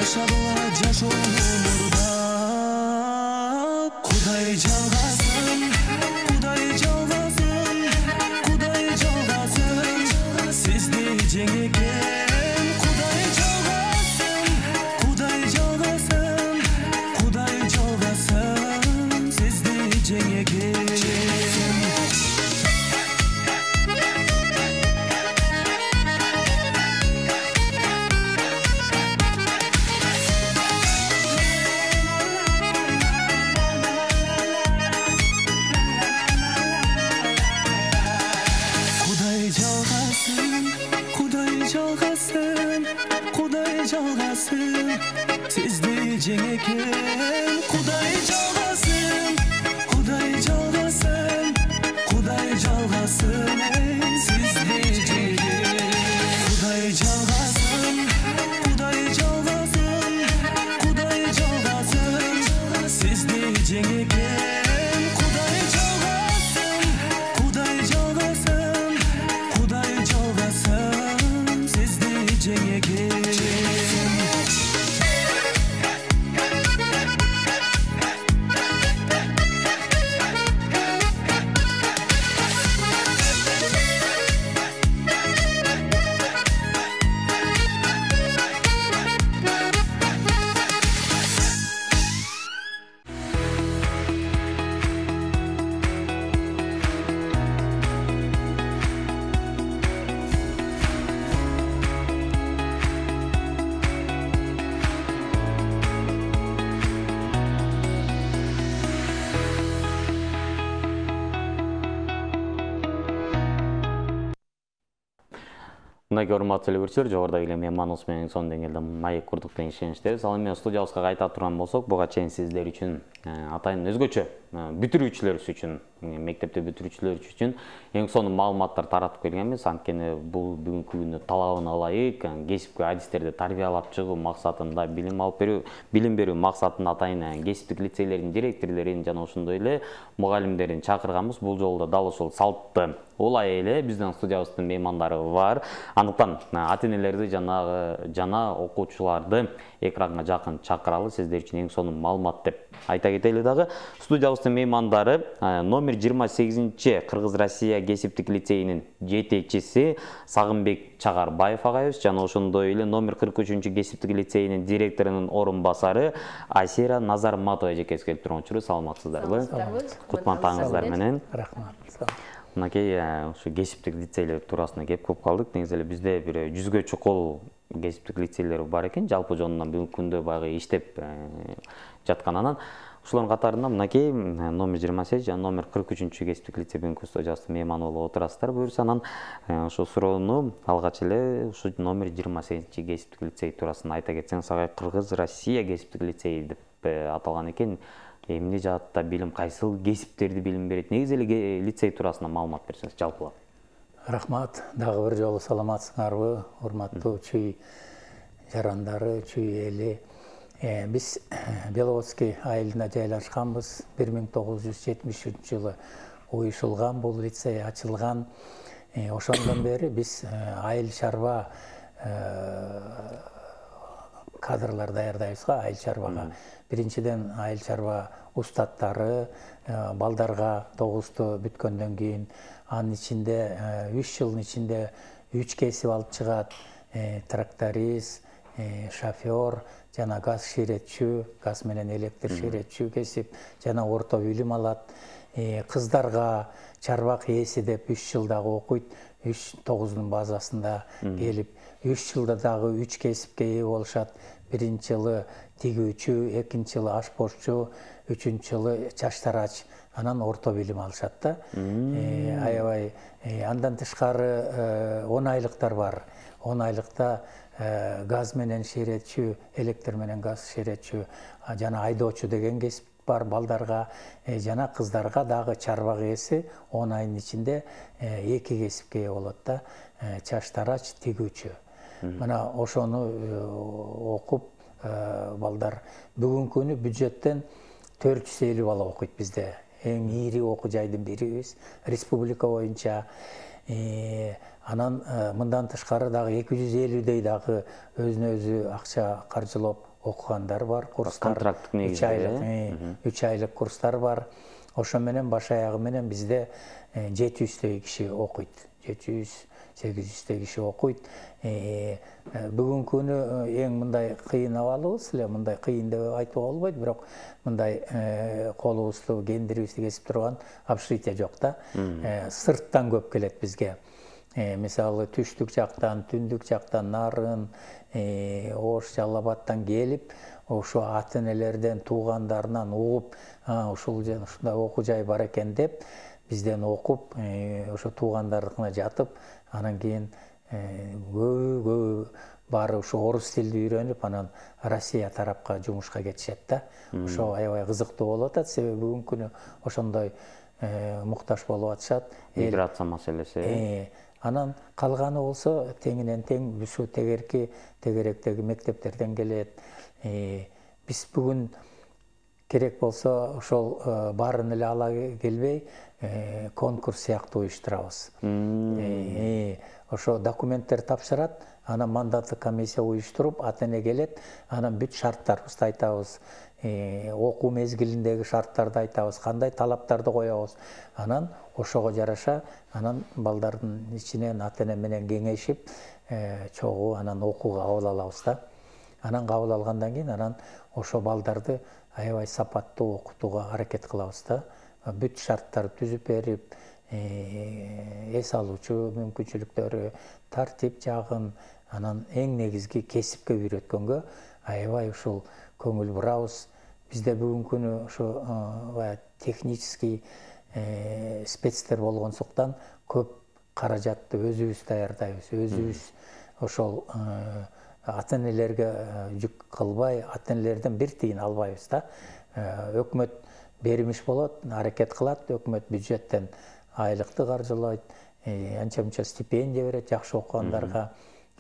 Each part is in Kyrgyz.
жашадыла жашоомурда. Кудай жалгасын, Кудай жалгасын, Кудай жалгасын, сизди жеңекен. Кудай жалгасын, Кудай жалгасын, Кудай жалгасын, сизди жеңекен. Sizde ceneken Kuday çalgasın, Kuday çalgasın, Kuday çalgasın, sizde ceneken Kuday çalgasın, Kuday çalgasın, Kuday çalgasın, sizde ceneken Kuday çalgasın, Kuday çalgasın, Kuday çalgasın, sizde ceneken. Мындай урматтуу телебөрчүлөр, жогоруда келген мейманыбыз менен сонун деңгээлде маек курдук деген ишеничтебиз. Ал эми студиябызга кайта турган болсок, буга чейин сиздер үчүн атайын өзгөчө бүтүрүүчүлөр үчүн, мектепте бүтүрүүчүлөр үчүн эң сонун маалыматтар таратып келгенбиз. Анткени бул бүгүнкү күндүн талабына ылайык кесипки адистерди тарбиялап чыгуу максатында, билим берүү максатында атайын кесиптик лицейлердин директорлорун жана ошондой эле мугалимдерин чакырганбыз. Бул жолу да дал ошол салтты улай эле биздин студиябыздын меймандары бар. Андыктан ата-энелерди жана окуучуларды экранга жакын чакыралы, сиздер үчүн эң сонун маалымат деп айта кетели дагы. Студиябыздын меймандары номер 28-чи Кыргыз-Россия кесиптик лицейинин жетекчиси Сагынбек Чагарбаев агайыбыз жана ошондой эле номер 43-чү кесиптик лицейинин директорунун орун басары Асира Назарматова эжекебиз келип турган. Саламатсыздарбы? Кутман таңыңыздар менен. Рахмат. Мынакей ушу кесиптик лицейлер туурасында кеп көп калдык. Негизи эле бизде бир 100гө чукул кесиптик лицейлер бар экен. Жалпы жонунан бүгүнкү күндө баягы иштеп жатканынан ушулардын катарында мынакей номер 28 жана номер 43-чү кесиптик лицей бүгүнкү студиябыздын мейманы болуп отурасыздар. Буюрса анан ушу суроону алгач эле ушу номер 28-чи кесиптик лицей туурасында айта кетсеңиз, агай Кыргыз-Россия кесиптик лицей деп аталган экен. Эмне жаатта билим, кайсыл кесиптерди билим берет? Негизи эле лицей туурасында маалымат берсеңиз жалпылап. Рахмат. Дагы бир жолу саламатсыңарбы, урматтуу чүй жарандары, чүй эли. Биз Беловодский айылына жайлашканбыз. 1973-жылы уюшулган бул лицей ачылган. Ошондон бери биз айыл чарба кадрлар даярдайбыз го, айыл чарбага. Биринчиден айыл чарба устаттары, балдарга 9-ту бүткөндөн кийин анын ичинде 3 жылдын ичинде 3 кесип алып чыгат. Тракторист, шофер жана газ ширетчү, газ менен электр ширетчү кесип жана орто билим алат. Кыздарга чарбак ээси деп 3 жылдагы окуйт. 9-дун базасында келип 3 жылда дагы 3 кесипке ээ болушат. Биринчи жылы тигүүчү, экинчи жылы ашпозчу, үчүнчү жылы чачтарач, анан орто билим алышат да. Аябай андан тышкары 10 айлыктар бар. 10 айлыкта газ менен ширетчү, электр менен газ ширетчү жана айдоочу деген кесип бар балдарга, жана кыздарга дагы чарбак ээси 10 айдын ичинде 2 кесипке ээ болот да. Чачтарач, тигүүчү. Мына ошону окуп балдар бүгүнкү күнү бюджеттен 450 бала окуйт bizde. En iri oku жайдын бирибиз. Республика боюнча Анан мындан тышкары дагы 250 дагы өзүнө өзү акча каржылап окугандар бар, курстар. Контракттык негизде. 3 айлык курстар бар. Ошо менен баш аягы менен бизде 700 киши окуйт. 700-800 киши окуйт. Бүгүнкү күнү эң мындай кыйын абалыбыз эле, мындай кыйын деп айтууга болбойт, бирок мындай колубузду, кендирибизди кесип турган общежитие жок да. Сырттан көп келет бизге. Мисалы түштүк жактан, түндүк жактан, Нарын, Ош, Жалал-Абадтан келип, ошо ата-энелерден, туугандарынан угуп, ушул ушундай окуу жай бар экен деп, бизден окуп, ошо туугандарына жатып, анан кийин көбү баары ушу орус тилди үйрөнүп, анан Россия тарапка жумушка кетишет да. Ошо аябай кызыктуу болуп атат, себеби бүгүнкү күнү ошондой муктаж болуп атышат. Миграция маселеси. Анан калганы болсо теңинен тең ушу тегеректеги мектептерден келет. Биз бүгүн керек болсо ошол баарын эле ала келбей, конкурс сыяктуу уюштурабыз. Ошо документтер тапшырат, анан мандаттык комиссия уюштуруп, ата-эне келет, анан бүт шарттарыбызды айтабыз, окуу мезгилиндеги шарттарды айтабыз, кандай талаптарды коебуз. Анан ошого жараша, анан балдардын ичинен ата-эне менен кеңешип, чогуу анан окууга кабыл алабыз да. Анан кабыл алгандан кийин анан ошо балдарды аябай сапаттуу окутууга аракет кылабыз да. Бүт шарттарды түзүп берип, эс алуучу мүмкүнчүлүктөрү, тартип жагын, анан эң негизги кесипке үйрөткөнгө аябай ушул көңүл бурабыз. Бизде бүгүнкү күнү ошо технический спецтер болгонсуктан көп каражатты өзүбүз даярдайбыз, өзүбүз ошол ата-энелерге жүк кылбай, ата-энелерден бир тиын албайбыз да. Өкмөт беримиш болот, аракет кылат, өкмөт бюджеттен айлыкты каржылайт, анча-мынча стипендия берет жакшы окугандарга,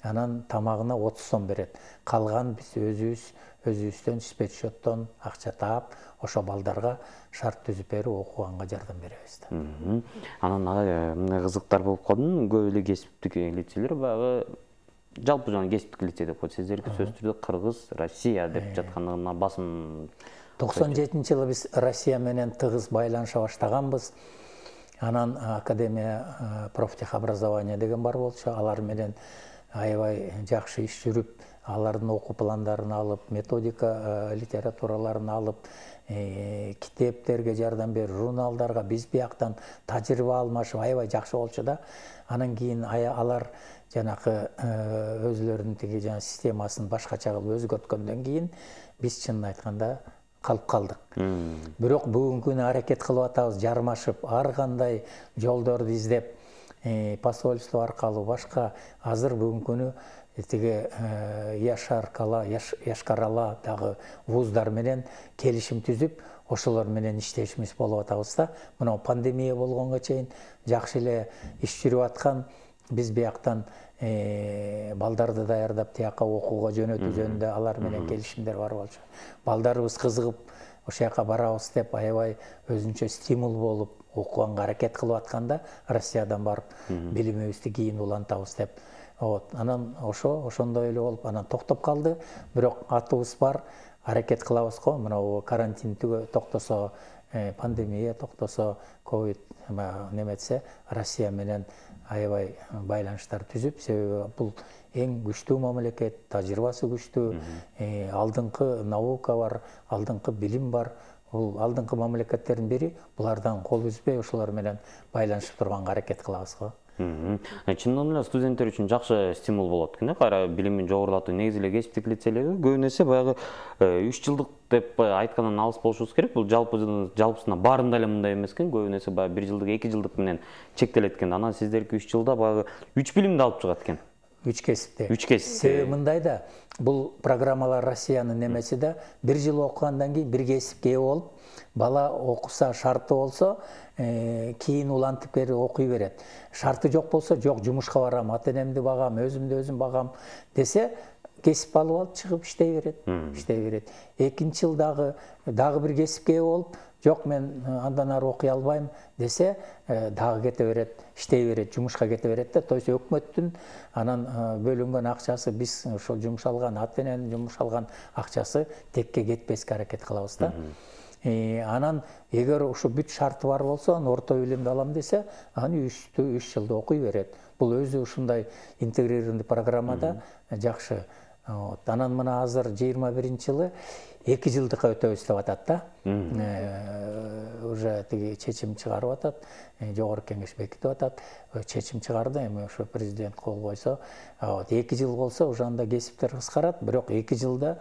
анан тамагына 30 сом берет. Калган биз өзүбүздөн спецсчеттон акча таап, ошо балдарга шарт түзүп берип окуганга жардам беребиз да. Анан мындай кызыктар болуп калдым, көп эле кесиптик лицейлер баягы жалпы жана кесиптик лицей деп коет. Сиздерки сөз түрдө Кыргыз, Россия деп жаткандыгына басым. 97-жылы биз Россия менен тыгыз байланыша баштаганбыз. Анан Академия профтехобразования деген бар болчу, алар менен аябай жакшы иш жүрүп, алардын окуу пландарын алып, методика литератураларын алып, китептерге жардам берип, журналдарга биз бияктан тажрыйба алмашып аябай жакшы болчу да. Анан кийин алар жанакы өзлөрүнүн тиги жана системасын башкача кылып өзгөрткөндөн кийин биз чынын айтканда калып калдык. Бирок бүгүнкү күнү аракет кылып атабыз, жармашып, ар кандай жолдорду издеп, посольство аркылуу башка азыр бүгүнкү күнү тиги Яшкар-Ала дагы вуздар менен келишим түзүп, ошолор менен иштешибиз болуп атабыз да. Мына пандемия болгонго чейин жакшы эле иш жүрүп аткан, биз бияктан балдарды даярдап тияка окууга жөнөтүү жөнүндө алар менен келишимдер бар болчу. Балдарыбыз кызыгып ошол жака барабыз деп аябай өзүнчө стимул болуп окуганга аракет кылып атканда, Россиядан барып билимибизди кийин улантабыз деп. Анан ошондой эле болуп анан токтоп калды, бирок атыбыз бар, аракет кылабыз го. Мына карантин токтосо, пандемия токтосо, ковид неметсе, Россия менен аябай байланыштар түзүп, себеби бул эң күчтүү мамлекет, тажрыйбасы күчтүү, алдыңкы наука бар, алдыңкы билим бар. Бул алдыңкы мамлекеттердин бири, булардан кол үзбөй ошолор менен байланышып турганга аракет кылабыз го. Чындыгында эле студенттер үчүн жакшы стимул болот экен, кайра билимин жогорулатуу. Негизи эле кесиптик лицейлерде көбүн эсе баягы 3 жылдык деп айткандан алыс болушубуз керек. Бул жалпысына баарында эле мындай эмес экен. Көбүн эсе баягы 1 жылдык, 2 жылдык менен чектелет экен. Анан сиздерки 3 жылда баягы 3 билимди алып чыгат экен. 3 кесипте. 3 кесипте. Себеби мындай да, бул программалар Россиянын немеси да, 1 жыл окугандан кийин 1 кесипке ээ болуп, бала окуса, шарты болсо, кийин улантып берип окуй берет. Шарты жок болсо, жок, жумушка барам, ата-энемди багам, өзүмдү өзүм багам десе, кесип алып алып чыгып иштей берет. Экинчи жыл дагы бир кесипке болуп, жок мен андан ары окуй албайм десе, дагы кете берет, иштей берет, жумушка кете берет да. То есть өкмөттүн анан бөлүнгөн акчасы, биз ошол жумшалган, ат менен жумшалган акчасы текке кетпеске аракет кылабыз да. Анан эгер ушу бүт шарты бар болсо, анан орто билимди алам десе, анан 3 жылда окуй берет. Бул өзү ушундай интегрированный программада жакшы. Анан мына азыр 21-жылы 2 жылдыкка өтөбүз деп атат да. Уже тиги чечим чыгарып атат, жогорку кеңеш бекитип атат. Чечим чыгарды, эми ошо президент кол койсо, 2 жыл болсо уже анда кесиптер кыскарат, бирок 2 жылда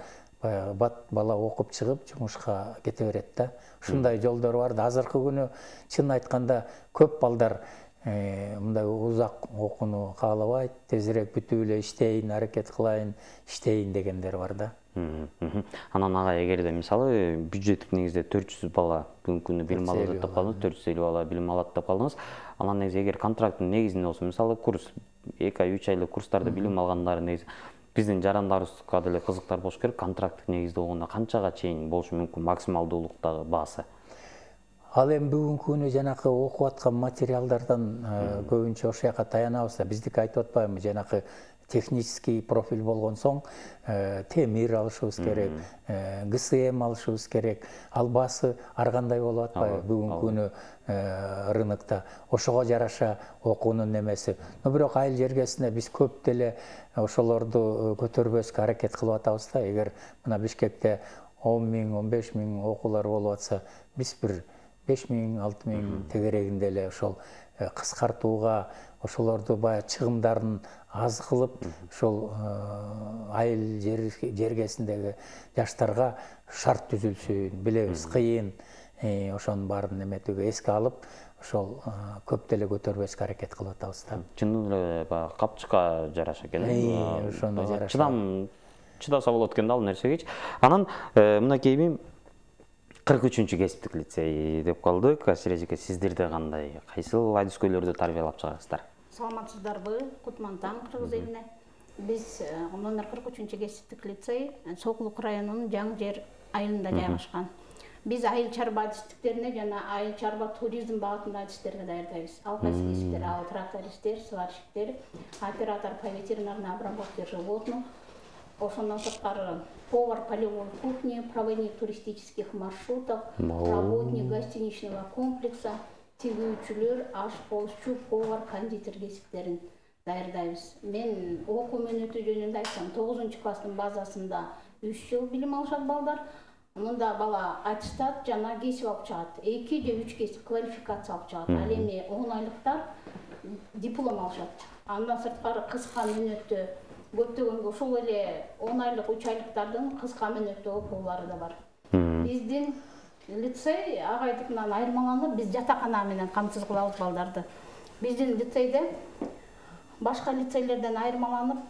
бала окуп чыгып жумушка кете берет да. Ушундай жолдор бар да. Азыркы күнү чын айтканда көп балдар мындай узак окууну каалабайт, тезирээк бүтүп эле иштейин, аракет кылайын, иштейин дегендер бар да. Анан ага эгерде мисалы бюджеттик негизде 400 бала бүгүнкү күндө билим алат деп калдыңыз, 450 бала билим алат деп калдыңыз. Анан негизи эгер контракттын негизинде болсо, мисалы курс 2 ай, 3 айлык курстарда билим алгандар негизи биздин жарандарыбызга деле кызыктар болуш керек. Контракттык негизде болгондо канчага чейин болушу мүмкүн максималдуулуктагы баасы? Ал эми бүгүнкү күнү жанакы окуп аткан материалдардан көбүнчө ошол жака таянабыз да. Биздики айтып атпаймынбы, жанакы технический профиль болгон соң темир алышыбыз керек, ГСМ алышыбыз керек. Ал баасы ар кандай болуп атпайбы бүгүнкү күнү рынокто. Ошого жараша окуунун немеси. Но бирок айыл жергесинде биз көп деле ошолорду көтөрбөскө аракет кылып атабыз да. Эгер мына Бишкекте 10 000, 15 000 окуулар болуп атса, биз бир 5 000, 6 000 тегерегинде эле ошол кыскартууга, ошолорду баягы чыгымдарын аз кылып, ошол айыл жергесиндеги жаштарга шарт түзүлсүн, билебиз, кыйын, ошонун баарын эметүүгө эске алып, ошол көп деле көтөрбөскө аракет кылып атабыз да. Чындын эле баягы капчыкка жараша экен. Ошондо жараша. Чыдаса болот экен да ал нерсегечи. Анан мынакей 43-чү кесиптик лицей деп калдык. Асир эжеке, сиздерде кандай, кайсыл адискөйлөрдү тарбиялап чыгарасыздар? Саламатсыздарбы, кутман таң кыргыз элине. Биз номер 43-чү кесиптик лицей Сокулук районунун Жаңы Жер айылында жайгашкан. Биз айыл чарба адистиктерине жана айыл чарба туризм багытында адистерге даярдайбыз. Ал кайсы кесиптер, ал трактористтер, сварщиктер, оператор по ветеринарной обработке животных, ошондон сырткары повар полевой кухни, проводник туристических маршрутов, работник гостиничного комплекса, тигүүчүлөр, ашполчу, повар, кондитер кесиптерин даярдайбыз. Мен окуу мөөнөтү жөнүндө айтсам, 9-класстын базасында 3 жыл билим алышат балдар. Мында бала аттестат жана кесип алып чыгат. 2 же 3 кесип квалификация алып чыгат. Ал эми 10 айлыктар диплом алышат. Андан сырткары кыска мөөнөттө көптөгөнгө ошол эле 10 айлык, 3 айлыктардын кыска мөөнөттө окуулары да бар. Биздин лицей агайдыкынан айырмаланып, биз жатакана менен камсыз кылабыз балдарды. Биздин лицейде башка лицейлерден айырмаланып,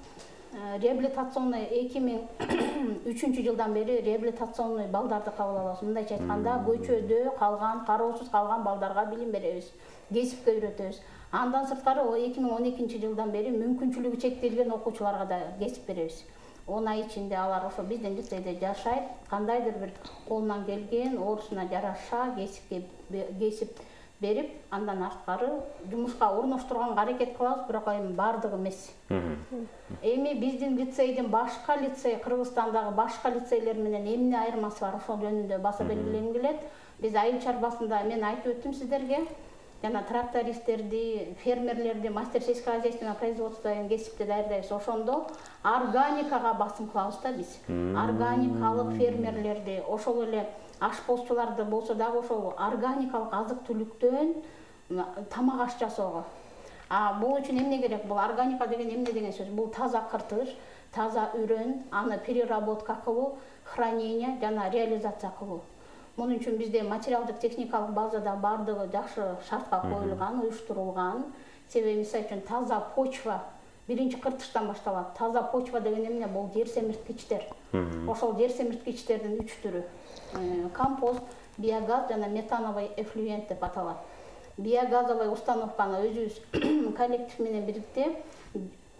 реабилитационный 2003 жылдан бери реабилитационный балдарды кабыл алабыз. Мындайча айтканда, көчөдө калган, кароосуз калган балдарга билим беребиз, кесипке үйрөтөбүз. Андан сырткары 2012 жылдан бери мүмкүнчүлүгү чектелген окуучуларга да кесип беребиз. 10 ай ичинде алар ошо биздин лицейде жашайт, кандайдыр бир колунан келген, оорусуна жараша кесип берип, андан арткары жумушка орноштурганга аракет кылабыз, бирок эми бардыгы эмес. Эми биздин лицейдин башка лицей, Кыргызстандагы башка лицейлер менен эмне айырмасы бар, ошол жөнүндө баса белгилегим келет. Биз айыл чарбасында, мен айтып өттүм сиздерге, жана трактористтерди, фермерлерди, мастер сельскохозяйственного производства деген кесипти даярдайбыз. Ошондо органикага басым кылабыз да биз. Органикалык фермерлерди, ошол эле ашполчуларды болсо дагы ошол органикалык азык-түлүктөн тамак аш жасоого. Бул үчүн эмне керек? Бул органика деген эмне деген сөз? Бул таза кыртыш, таза үрөн, аны переработка кылуу, хранение жана реализация кылуу. Мунун үчүн бизде материалдык техникалык базада бардыгы жакшы шартка коюлган, уюштурулган. Себеби мисалы үчүн таза почва биринчи кыртыштан башталат. Таза почва деген эмне? Бул жер семирткичтер. Ошол жер семирткичтердин 3 түрү. Компост, биогаз жана метановый эффлюент деп аталат. Биогазовый установканы өзүбүз коллектив менен бирикте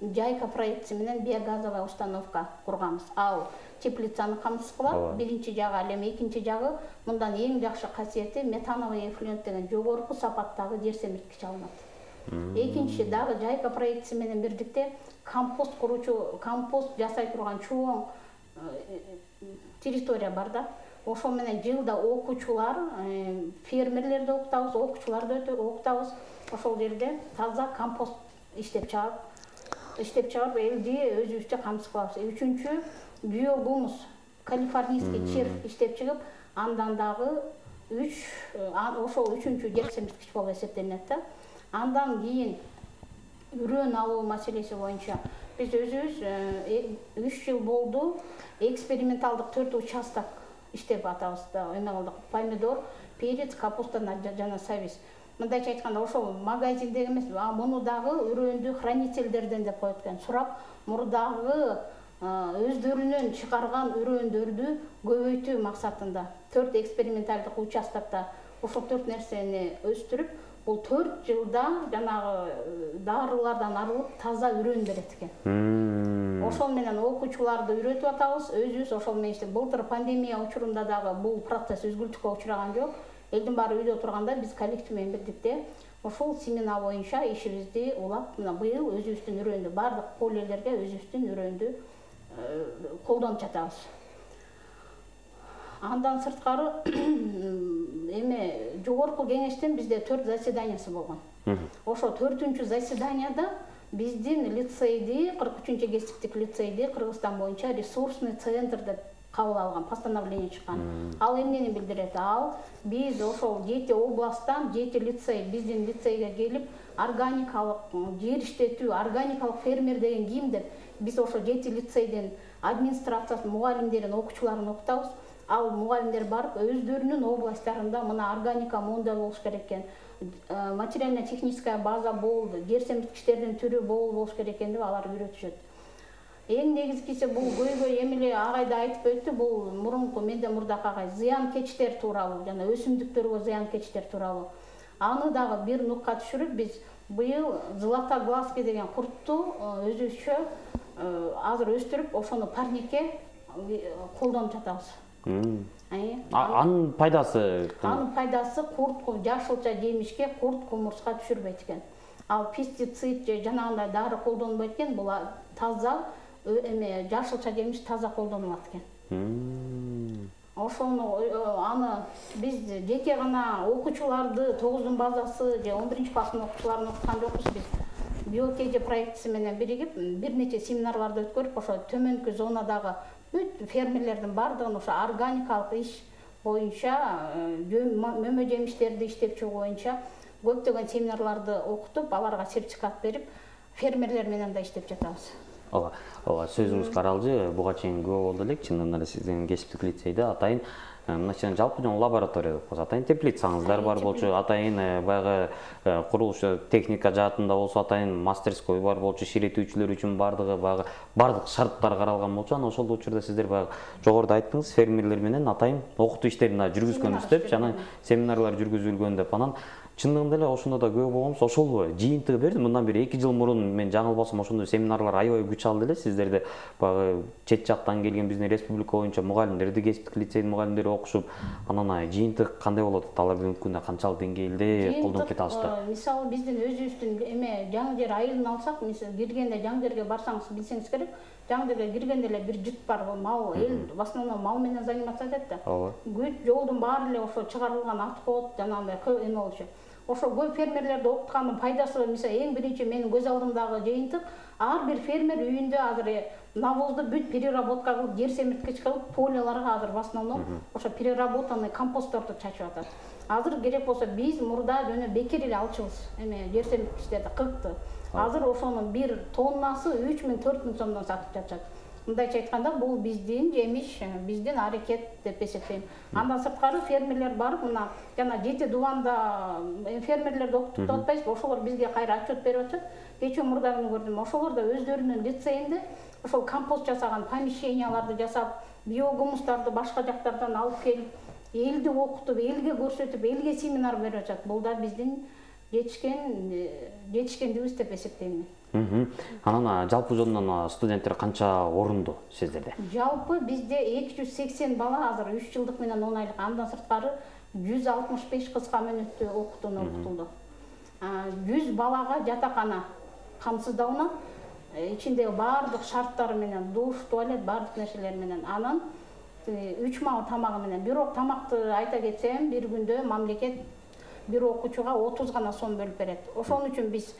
жайка проектisi менен биогазовая установка курганбыз. Ал теплицаны камсыз кылат. Биринчи жагы, ал эми экинчи жагы мындан эң жакшы касиети метановый эффлюент деген жогорку сапаттагы жер семирткич алынат. Экинчи дагы жайка проектisi менен бирдикте компост куручу, компост жасай турган чоң территория бар да. Ошол менен жылда окуучулар, фермерлерди окутабыз, окуучуларды окутабыз. Ошол жерде таза компост иштеп чыгарып элди өзүбүзчө камсыз кылабыз. Үчүнчү биогумус, калифорнийский червь иштеп чыгып, андан дагы ошол үчүнчү жер семирткич болуп эсептелинет да. Андан кийин үрөн алуу маселеси боюнча биз өзүбүз 3 жыл болду эксперименталдык 4 участок иштеп атабыз да. Эме кылдык: помидор, перец, капуста жана сабиз. Мындайча айтканда ошол магазиндеги эмес, муну дагы үрөндү хранительдерден деп коет экен. Сурап, мурдагы өздөрүнөн чыгарган үрөндөрдү көбөйтүү максатында 4 эксперименталдык участокто ошол 4 нерсени өстүрүп, бул 4 жылда жанагы дарылардан арылып таза үрөн берет экен. Ошол менен окуучуларды үйрөтүп атабыз, өзүбүз ошол менен иштеп. Былтыр пандемия учурунда дагы бул процесс үзгүлтүккө учураган жок. Элдин баары үйдө турганда биз коллектив менен бирдикте ошол семена боюнча ишибизди улап, мына быйыл өзүбүздүн үрөндү, бардык полелерге өзүбүздүн үрөндү колдонуп жатабыз. Андан сырткары эме жогорку кеңештин бизде 4 заседаниясы болгон. Ошо 4-үнчү заседанияда биздин лицейди, 43-чү кесиптик лицейди Кыргызстан боюнча ресурсный центр деп кабыл алган, постановление чыккан. Ал эмнени билдирет? Ал биз ошол 7 областтан 7 лицей, биздин лицейге келип, органикалык жер иштетүү, органикалык фермер деген ким деп биз ошол 7 лицейдин администрациясын, мугалимдерин, окуучуларын окутабыз. Ал мугалимдер барып өздөрүнүн областтарында мына органика мондай болуш керек экен, материально-техническая база болду, жер семирткичтердин түрү болуш керек экен деп алар үйрөтүшөт. Эң негизгиси бул көйгөй эмеле агай да айтып өттү, бул мурунку менде мурдак агай зыянкечтер тууралуу, жана өсүмдүктөргө зыянкечтер тууралуу. Аны дагы бир нукка түшүрүп, биз быйыл златоглазки деген куртту өзүбүзчө азыр өстүрүп, ошону парникке колдонуп жатабыз. Анын пайдасы? Анын пайдасы курт, жашылча жемишке курт, кумурска түшүрбөйт экен. Ал пестицид же жанагындай дары колдонбойт экен, бул таза эме жашылча жемиш таза колдонулат экен. Ошону аны биз жеке гана окуучуларды 9-дун базасы же 11-чи класстын окуучуларын окуткан жокпуз. Биз биокеже проектиси менен биригип бир нече семинарларды өткөрүп, ошо төмөнкү зонадагы бүт фермерлердин бардыгын ошо органикалык иш боюнча, мөмө жемиштерди иштеп чыгуу боюнча көптөгөн семинарларды окутуп, аларга сертификат берип, фермерлер менен да иштеп жатабыз. Ооба, сөзүңүз каралжы, буга чейин көп болду элек, чындыгында эле сиздин кесиптик лицейде атайын мына жалпы жана лаборатория деп коебуз, атайын теплицаңыздар бар болчу, атайын баягы курулуш техника жаатында болсо атайын мастерской бар болчу, ширетүүчүлөр үчүн бардык шарттар каралган болчу. Анан ошол учурда сиздер баягы жогоруда айттыңыз, фермерлер менен атайын окутуу иштерин жүргүзгөнбүз деп, жана семинарлар жүргүзүлгөн деп. Анан чындыгында эле ошондо да көп болгонбуз. Ошол жыйынтыгы берди. Мындан бери 2 жыл мурун мен жаңылбасам ошондой семинарлар аябай күч алды эле. Сиздерде баягы чет жактан келген биздин республика боюнча мугалимдерди, кесиптик лицейдин мугалимдери окушуп, анан жыйынтык кандай болот? Алар бүгүнкү күндө канчалык деңгээлде колдонуп кете алышты? Мисалы биздин өзүбүздүн эме жаңы жер айылын алсак, мисалы киргенде жаңы жерге барсаңыз билсеңиз керек, жаңы жерге киргенде эле бир жыт бар, мал, эл в основном мал менен заниматься этет да. Бүт жолдун баары эле ошо чыгарылган отход, жанагындай эме болчу. Ошо көп фермерлерди окуткандын пайдасы, мисалы эң биринчи менин көз алдымдагы жыйынтык, ар бир фермер үйүндө азыр навозду бүт переработка кылып, жер семирткич кылып, поляларга азыр в основном ошо переработанный компостторду чачып атат. Азыр керек болсо биз мурда жөнө бекер эле алчубыз эме жер семирткичтерди, кыркты. Азыр ошонун бир тоннасы 3000-4000 сомдон сатып жатышат. Мындайча айтканда, бул биздин жемиш, биздин аракет деп эсептейм. Андан сырткары фермерлер барып, мына жана 7 дубанда фермерлерди окутуп атпайбызбы, ошолор бизге кайра отчет берип атышат. Кечээ мурдагын көрдүм, ошолор да өздөрүнүн лицейинде ошол компост жасаган помещенияларды жасап, биогумустарды башка жактардан алып келип, элди окутуп, элге көрсөтүп, элге семинар берип атышат. Бул да биздин жетишкендибиз деп эсептейм. Анан жалпы жонунан студенттер канча орунду сиздерде? Жалпы бизде 280 бала азыр 3 жылдык менен 10 айлык, андан сырткары 165 кызга мөөнөттүү окутулду. 100 балага жатакана камсыздауна, ичиндеги баардык шарттары менен, душ, туалет, баардык нерселер менен, анан 3 мал тамагы менен. Бирок тамакты айта кетсем, бир күндө мамлекет бир окуучуга 30 гана сом бөлүп берет. Ошон үчүн биз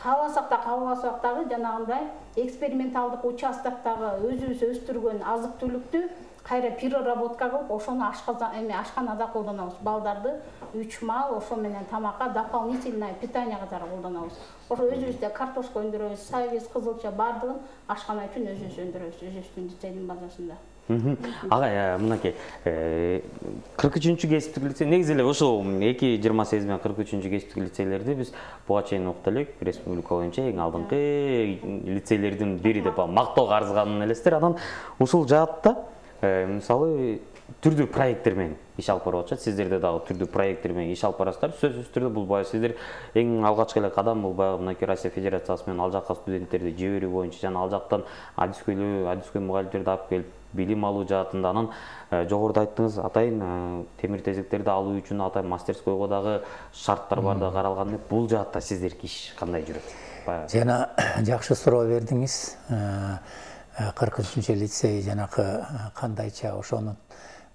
кааласак да каалбасак дагы жанагындай эксперименталдык участоктогу өзүбүз өстүргөн азык түлүктү кайра переработка кылып, ошону ашканада колдонобуз. Балдарды 3 мал ошо менен тамакка дополнительное питание катары колдонобуз. Ошо өзүбүздө картошка өндүрөбүз, сабиз, кызылча баардыгын ашкана үчүн өзүбүз өндүрөбүз, өзүбүздүн лицейдин базасында. Агай, мынакей 43-чү кесиптик лицей негизи эле ошол 2-28 менен 43-чү кесиптик лицейлерди биз буга чейин укту элек. Республика боюнча эң алдыңкы лицейлердин бири деп мактоого арзыганын элестер. Анан ушул жаатта мисалы түрдүү проекттер менен иш алып барып атышат. Сиздерде дагы түрдүү проекттер менен иш алып барасыздар. Сөзсүз түрдө бул баягы сиздер эң алгачкы эле кадам бул баягы мынакей Россия Федерациясы менен ал жакка студенттерди жиберүү боюнча жана ал жактан адискөй мугалимдерди алып келип билим алуу жаатында. Анан жогоруда айттыңыз, атайын темир тезектерди алуу үчүн атайын мастерскойго дагы шарттар бар да каралган. Бул жаатта сиздердики иш кандай жүрөт? Жана жакшы суроо бердиңиз. 43-чү лицей жанакы кандайча, ошонун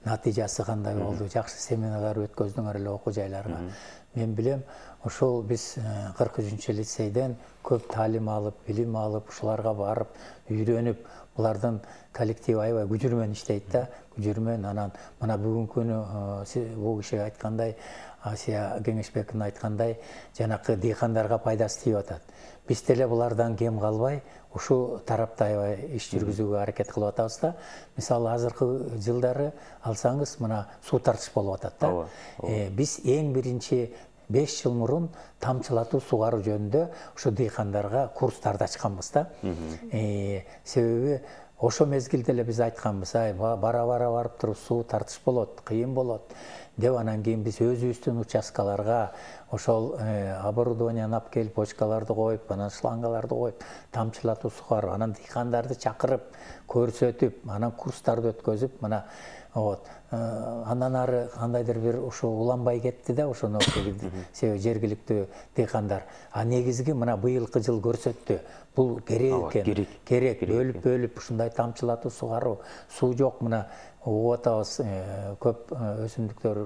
натыйжасы кандай болду? Жакшы семинарлар өткөздүңөр эле окуу жайларга. Мен билем, ошол биз 43-чү лицейден көп таалим алып, билим алып, ушуларга барып, үйрөнүп, булардын коллективи аябай күжүрмөн иштейт да, күжүрмөн. Анан мына бүгүнкү күнү бул киши айткандай, Асия Кеңешбековна айткандай, жанакы дыйкандарга пайдасы тийип атат. Биз деле булардан кем калбай, ушу тарапта аябай иш жүргүзүүгө аракет кылып атабыз да. Мисалы азыркы жылдары алсаңыз, мына суу тартыш болуп атат да. Биз эң биринчи 5 жыл мурун тамчылатуу сугаруу жөнүндө ушу дыйкандарга курстарды ачканбыз да. Себеби ошо мезгилде эле биз айтканбыз, бара барып туруп суу тартыш болот, кыйын болот деп, анан кийин биз өзүбүздүн участкаларга ошол оборудованияны алып келип, бочкаларды коюп, анан шлангаларды коюп, тамчылатуу сугарып, анан дыйкандарды чакырып, көрсөтүп, анан курстарды өткөзүп, мына андан ары кандайдыр бир ушу уланбай кетти да, ошону себеби жергиликтүү дыйкандар. Негизги мына быйылкы жыл көрсөттү. Бул керек экен. Керек. Бөлүп ушундай тамчылатуу сугаруу. Суу жок, мына угуп атабыз, көп өсүмдүктөр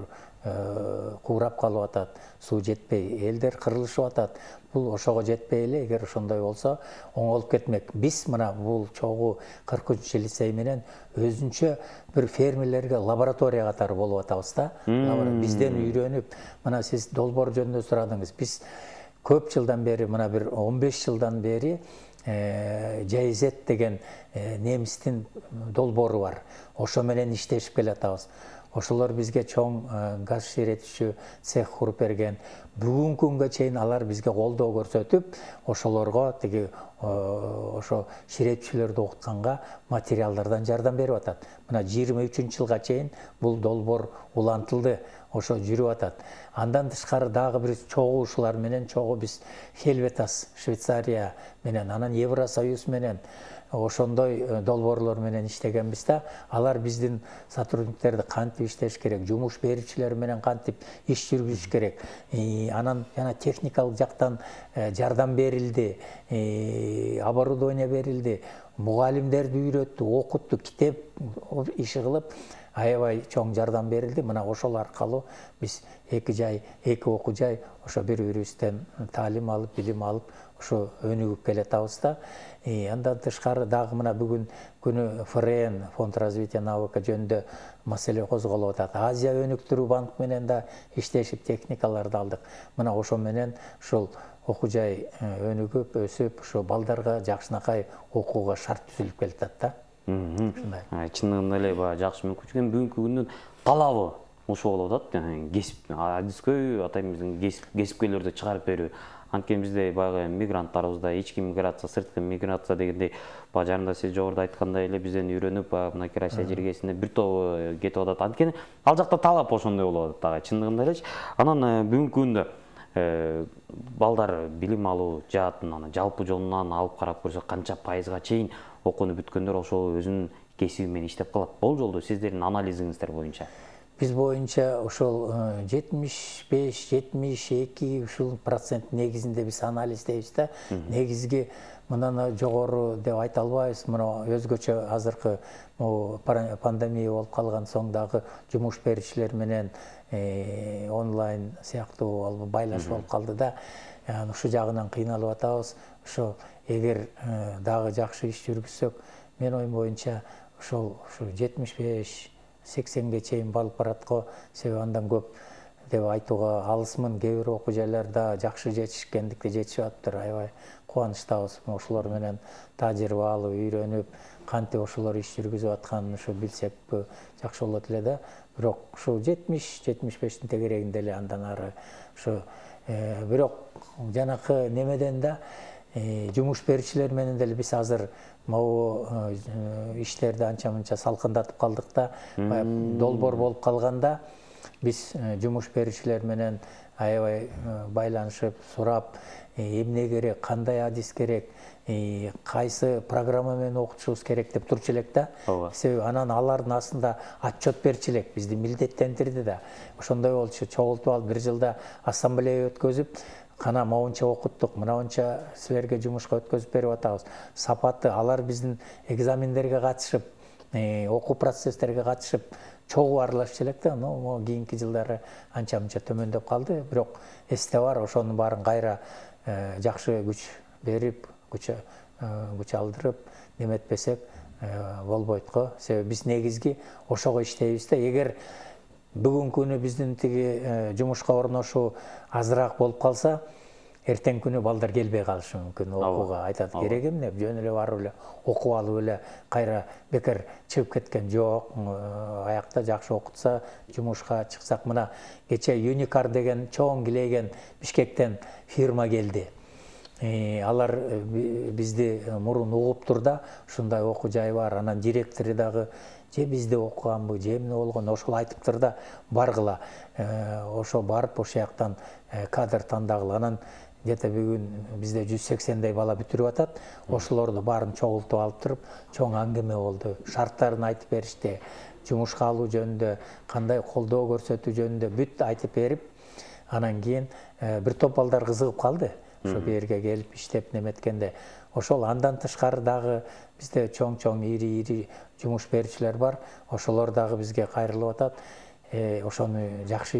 куурап калып атат, суу жетпей, элдер кырылышып атат. Бул ошого жетпей эле, эгер ошондой болсо оңолуп кетмек. Биз мына бул чогуу 43-чү лицей менен өзүнчө бир фермерлерге лаборатория катары болуп атабыз да. Бизден үйрөнүп, мына сиз долбоор жөнүндө сурадыңыз. Биз көп жылдан бери, мына бир 15 жылдан бери GIZ деген немистин долбоору бар. Ошо менен иштешип келатабыз. Ошолор бизге чоң газ ширетүүчү цех куруп берген. Бүгүнкү күнгө чейин алар бизге колдоо көрсөтүп, ошолорго тиги ошо ширетүүчүлөрдү окутканга материалдардан жардам берип атат. Мына 23-жылга чейин бул долбоор улантылды, ошо жүрүп атат. Андан тышкары дагы бир чогуу ушулар менен биз Хельветас, Швейцария менен, анан Евросоюз менен ошондой долбоорлор менен иштегенбиз да. Алар биздин сотрудниктерди кантип иштеш керек, жумуш берүүчүлөр менен кантип иш жүргүзүш керек. Анан жана техникалык жактан жардам берилди, оборудование берилди, мугалимдерди үйрөттү, окутту, китеп иши кылып, аябай чоң жардам берилди. Мына ошол аркылуу биз эки окуу жай ошо бири-бирибизден таалим алып, билим алып, ошо өнүгүп келатабыз да. Андан тышкары дагы мына бүгүн күнү ФРН, Фонд развития навыка жөнүндө маселе козголуп атат. Азия өнүктүрүү банк менен да иштешип техникаларды алдык. Мына ошо менен ушул окуу жай өнүгүп, өсүп, ошо балдарга жакшынакай окууга шарт түзүлүп келатат да. Чындыгында эле жакшы мүмкүнчүлүк. Бүгүнкү күндүн талабы ошо болуп атат. Кесип, адискөй атайын биздин кесипкерлерди чыгарып берүү. Анткени бизде баягы мигранттарыбызда ички миграция, сырткы миграция дегендей, жарында сиз жогоруда айткандай эле бизден үйрөнүп, мынакей Россия жергесинде бир тобу кетип атат. Анткени ал жакта талап ошондой болуп атат дагы, чындыгында элечи. Анан бүгүнкү күндө балдар билим алуу жаатын аны жалпы жолунан алып карап көрсөк канча пайызга чейин окууну бүткөндөр ошол өзүнүн кесиби менен иштеп калат? Бул жолду сиздердин анализиңиздер боюнча? Биз боюнча ошол 75-72 ушул процент негизинде биз анализдейбиз да. Негизги мындан жогору деп айта албайбыз. Мына өзгөчө азыркы пандемия болуп калган соң дагы жумуш берүүчүлөр менен онлайн сыяктуу байлаш болуп калды да. Ушул жагынан кыйналып атабыз. Ошо эгер дагы жакшы иш жүргүзсөк, мен оюм боюнча ушул 75-80ге чейин барып баратко, себеби андан көп деп айтууга алысмын. Кээ бир окуу жайларда жакшы жетишкендикти жетишип атыптыр. Аябай кубанычтабыз. Ошолор менен тажрыйба алып, үйрөнүп, кантип ошолор иш жүргүзүп атканын ушу билсек жакшы болот эле да. Бирок ушу 70-75тин тегерегинде эле андан ары ушу бирок жанакы немеден да жумуш берүүчүлөр менен деле биз азыр могу иштерди анча мынча салкындатып калдык да. Долбоор болуп калганда биз жумуш берүүчүлөр менен аябай байланышып, сурап, эмне керек, кандай адис керек, кайсы программа менен окутушубуз керек деп турчу элек да. Себеби анан алардын астында отчет берчү элек, бизди милдеттендирди да. Ошондой болчу, чогултуп алып бир жылда ассамблея өткөзүп, кана моунча окуттук, мынанча силерге жумушка өткөзүп берип атабыз. Сапаты алар биздин экзамендерге катышып, окуу процесстерге катышып, чогуу аралашчу элек да. Но кийинки жылдары анча мынча төмөндөп калды. Бирок эсте бар, ошонун баарын кайра жакшы күч берип, күч алдырып, неметпесек болбойт го. Себеби биз негизги ошого иштейбиз да. Эгер бүгүнкү күнү биздин тиги жумушка орношуу азыраак болуп калса, эртең күнү балдар келбей калышы мүмкүн. Окууга айтат, керек эмне, жөн эле барып эле окуп алып эле кайра бекер чыгып кеткен жок. Аякта жакшы окутса, жумушка чыксак, мына кече Unicard деген чоң килейген Бишкектен фирма келди. Алар бизди мурун угуптур да, ушундай окуу жай бар. Анан директору дагы же бизде окуганбы, же эмне болгон, ошол айтыптыр да, баргыла. Ошо барып, ошол жактан кадр тандагыла. Анан где-то бүгүн бизде 180дей бала бүтүрүп атат. Ошолорду баарын чогултуп алып туруп, чоң аңгеме болду. Шарттарын айтып беришти. Жумушка алуу жөнүндө, кандай колдоо көрсөтүү жөнүндө бүт айтып берип, анан кийин бир топ балдар кызыгып калды. Ошо берге келип иштеп неметкенде, ошол андан тышкары дагы бизде чоң ири жумуш берүүчүлөр бар. Ошолор дагы бизге кайрылып атат. Ошону жакшы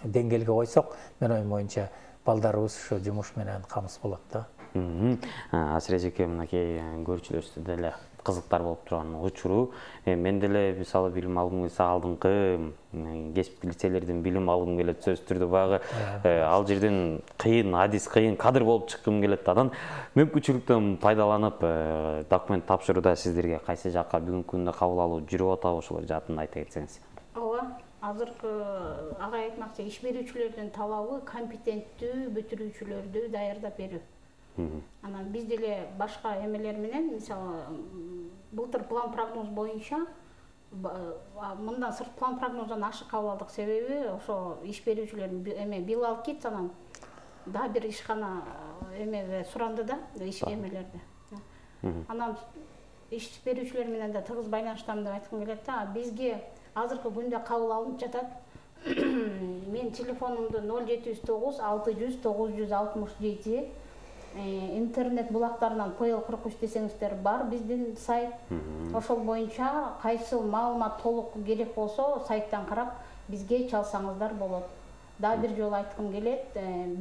деңгээлге койсок, мен оюм боюнча балдарыбыз ошо жумуш менен камсыз болот да. Асирежеке, мынакей көрүүчүлөрүбүздө деле кызыктар болуп турган учуру. Мен деле мисалы билим алгым келсе, алдыңкы кесиптик лицейлерден билим алгым келет, сөзсүз түрдө баягы ал жерден кыйын адис, кыйын кадр болуп чыккым келет. Анан мүмкүнчүлүктөн пайдаланып документ тапшырууда сиздерге кайсы жакка бүгүнкү күндө кабыл алуу жүрүп атабы, ошолор жаатын айта кетсеңиз. Ооба, азыркы агай айтмакчы, иш берүүчүлөрдүн талабы компетенттүү бүтүрүүчүлөрдү даярдап берүү. Анан биз деле башка эмелер менен, мисалы, былтыр план прогноз боюнча мындан сырт план прогноздан ашык кабыл алдык. Себеби ошо иш берүүчүлөрдүн эме бил алып кетти, анан дагы бир ишкана эмеге суранды да, иш эмелерди. Анан иш берүүчүлөр менен да тыгыз байланыштамын деп айткым келет да. Бизге азыркы күндө кабыл алынып жатат. Мен телефонумду 0709 600 967 интернет булактарынан PL43 десеңиздер бар биздин сайт. Ошол боюнча кайсы маалымат толук керек болсо, сайттан карап бизге чалсаңыздар болот. Дагы бир жолу айткым келет,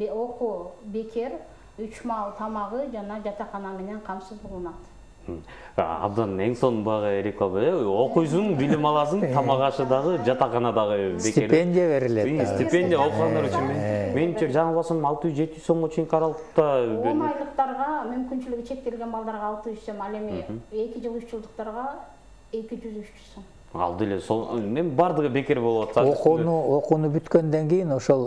окуу бекер 3 маал тамагы жана жатакана менен камсыз кылынат. Абдан эң сонун багы реклама. Окуйсуң, билим аласың, тамак ашы дагы, жатакана дагы бекер. Стипендия берилет. Стипендия окугандар үчүн. Менимче жаңылбасам 600-700 сомго чейин аралыкта 10 айлыктарга, мүмкүнчүлүгү чектелген балдарга 600 сом, ал эми 2 жыл 3 жылдыктарга 200-300 сом. Ал деле мен бардыгы бекер болуп атат. Окууну бүткөндөн кийин ошол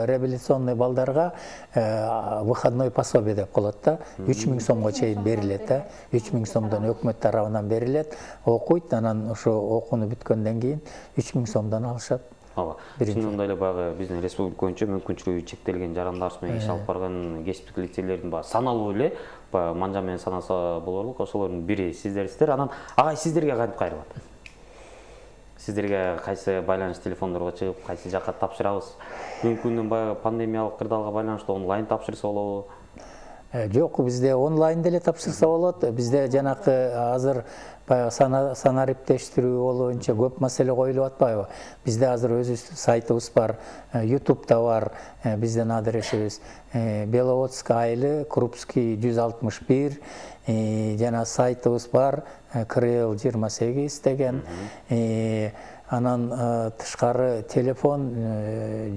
реабилитационный балдарга выходной пособие деп коет да. 3000 сомго чейин берилет да. 3000 сомдон өкмөт тарабынан берилет. Окуйт, анан ошо окууну бүткөндөн кийин 3000 сомдон алышат. ооба чындыгында эле баягы биздин республика боюнча мүмкүнчүлүгү чектелген жарандарыбыз менен иш алып барган кесиптик лицейлердин баягы саналуу эле баягы манжа менен санаса болорлук ошолордун бири сиздерсиздер. Анан агай сиздерге кантип кайрылат? Сиздерге кайсы байланыш телефондорго чыгып, кайсы жакка тапшырабыз? Бүгүнкү күндүн баягы пандемиялык кырдаалга байланыштуу онлайн тапшырса болобу? Жок, бизде онлайн деле тапшырса болот. Бизде жанакы азыр санариптештирүү боюнча көп маселе коюлуп атпайбы? Бизде азыр өзүбүздүн сайтыбыз бар, YouTube'да бар, биздин адресибиз Беловодск айылы, Крупский 161, жана сайтыбыз бар, КРЛ 28 деген. Анан тышкары телефон,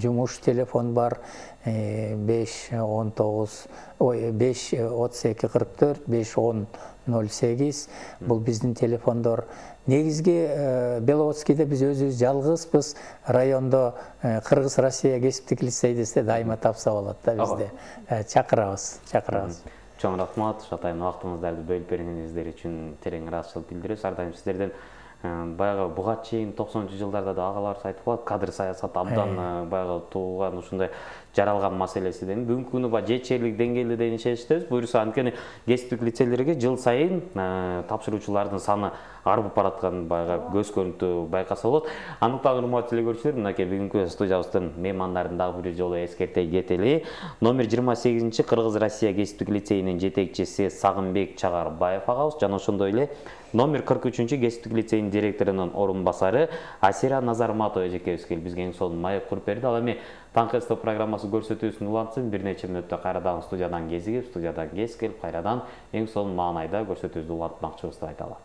жумуш телефон бар, 5-32-44-5-10-08. Бул биздин телефондор. Негизги Беловодскийде биз өзүбүз жалгызбыз. Райондо Кыргыз Россия кесиптик лицей десе дайыма тапса болот да бизде. Чакырабыз. Чоң рахмат, Атайын, убактыңыздарды бөлүп бергениңиздер үчүн терең ыраазычылык билдиребиз. Ар дайым сиздерден баягы буга чейин 90-жылдарда да агаларыбыз айтып калат, кадр саясат абдан баягы тууган ушундай жаралган маселесиден бүгүнкү күнү баягы жетишерлик деңгээлде деген ишеничтебиз. Буюрса анткени кесиптик лицейлерге жыл сайын тапшыруучулардын саны арбып бараткан баягы көз көрүнтүү байкаса болот. Андыктан урматтуу телекөрүүчүлөр, мынакей бүгүнкү студиябыздын меймандарын дагы бир жолу эскерте кетели. Номер 28 Кыргыз Россия кесиптик лицейинин жетекчиси Сагынбек Чагарбаев агабыз жана ошондой эле номер 43 кесиптик лицейинин директорунун орун басары Асира Назарматова эжекебиз келип бизге эң сонун маек куруп берди. Ал эми Таңкы СТ программасы көрсөтүүсүн улантсын, бир нече мүнөттө кайрадан студиядан кезигип, студиядан кез келип кайрадан эң сонун маанайда көрсөтүүбүздү улантмакчыбыз деп айталы.